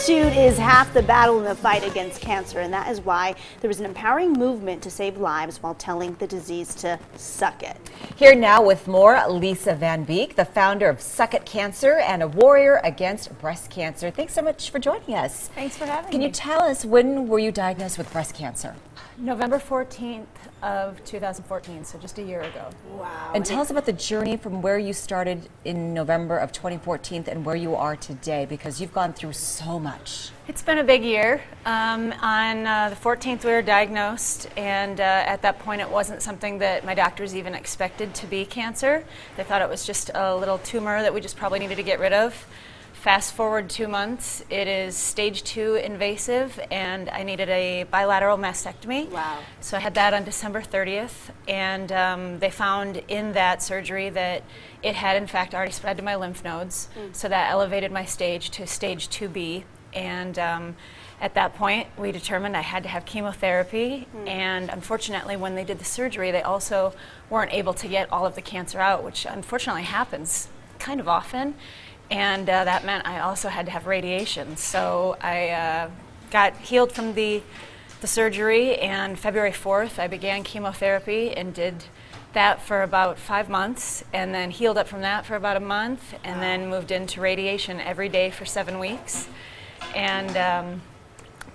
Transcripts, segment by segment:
Gratitude is half the battle in the fight against cancer, and that is why there is an empowering movement to save lives while telling the disease to suck it. Here now with more, Lisa Van Beek, the founder of Suck It Cancer and a warrior against breast cancer. Thanks so much for joining us. Thanks for having me. Can you tell us, when were you diagnosed with breast cancer? November 14th of 2014, so just a year ago. Wow. And tell us about the journey from where you started in November of 2014 and where you are today, because you've gone through so much. It's been a big year. On the 14th we were diagnosed, and at that point it wasn't something that my doctors even expected to be cancer. They thought it was just a little tumor that we just probably needed to get rid of. Fast forward 2 months, it is stage 2 invasive, and I needed a bilateral mastectomy. Wow. So I had that on December 30th, and they found in that surgery that it had in fact already spread to my lymph nodes, so that elevated my stage to stage 2B. And at that point, we determined I had to have chemotherapy, and unfortunately when they did the surgery, they also weren't able to get all of the cancer out, which unfortunately happens kind of often. And that meant I also had to have radiation. So I got healed from the surgery, and February 4th I began chemotherapy and did that for about 5 months, and then healed up from that for about a month, and then moved into radiation every day for 7 weeks. And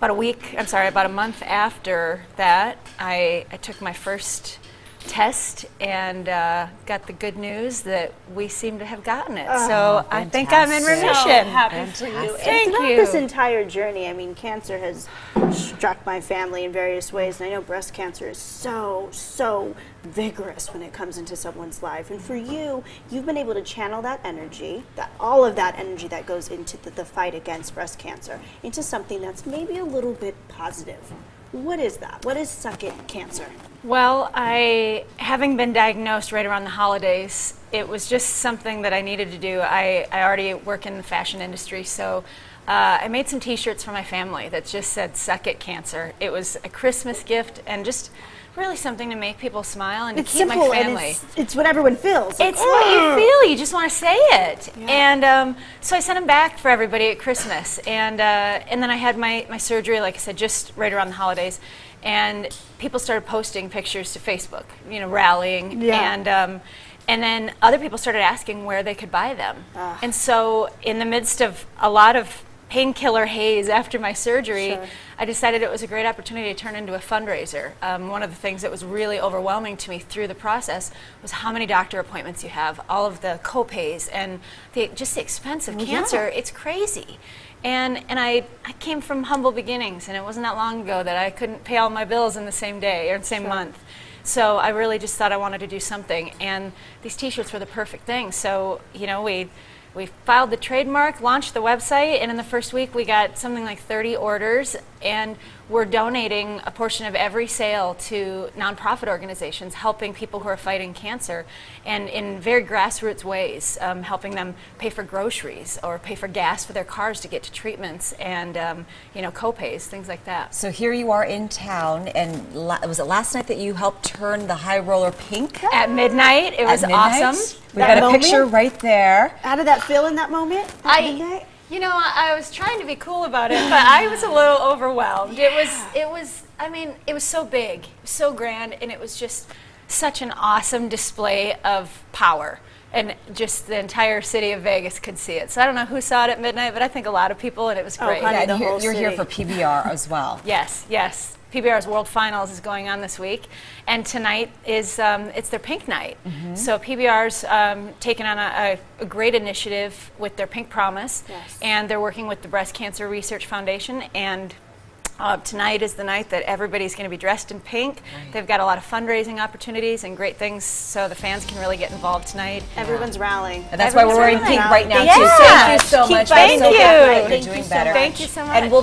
about a month after that, I took my first test and got the good news that we seem to have gotten it. So I think I'm in remission. So happy for you. Thank Throughout you. this entire journey, I mean, cancer has struck my family in various ways, and I know breast cancer is so vigorous when it comes into someone's life. And for you, you've been able to channel that energy, all of that energy that goes into the fight against breast cancer, into something that's maybe a little bit positive. What is that? What is Suck It Cancer? Well, having been diagnosed right around the holidays, it was just something that I needed to do. I already work in the fashion industry, so I made some t-shirts for my family that just said "Suck It Cancer." It was a Christmas gift and just really something to make people smile and to keep my family. And it's what everyone feels. It's what you feel. You just want to say it. Yeah. And so I sent them back for everybody at Christmas. And then I had my surgery, like I said, just right around the holidays. And people started posting pictures to Facebook, you know, rallying. Yeah. And then other people started asking where they could buy them. And so in the midst of a lot of painkiller haze after my surgery, I decided it was a great opportunity to turn into a fundraiser. One of the things that was really overwhelming to me through the process was how many doctor appointments you have, all of the co-pays, and just the expense of cancer. It's crazy. And I came from humble beginnings, and it wasn't that long ago that I couldn't pay all my bills in the same day or the same month. So I really just thought I wanted to do something, and these t-shirts were the perfect thing. So, you know, we filed the trademark, launched the website, and in the first week we got something like 30 orders, and we're donating a portion of every sale to nonprofit organizations helping people who are fighting cancer, and in very grassroots ways, helping them pay for groceries or pay for gas for their cars to get to treatments, and you know, co-pays, things like that. So here you are in town, and was it last night that you helped turn the high roller pink? At midnight. It was awesome. We've got a picture right there. How did that feel in that moment? You know, I was trying to be cool about it, but I was a little overwhelmed. I mean, it was so big, so grand, and it was just such an awesome display of power. And just the entire city of Vegas could see it. So I don't know who saw it at midnight, but I think a lot of people, and it was great. Honey, yeah, you're here for PBR as well. Yes, yes. PBR's World Finals is going on this week, and tonight is it's their Pink Night. So PBR's taken on a great initiative with their Pink Promise, and they're working with the Breast Cancer Research Foundation, and tonight is the night that everybody's going to be dressed in pink. They've got a lot of fundraising opportunities and great things, so the fans can really get involved tonight. Everyone's rallying. And that's why we're wearing pink right now, too. Yeah. Thank you so much. Thank you. You're doing better. Thank you so much. And we'll be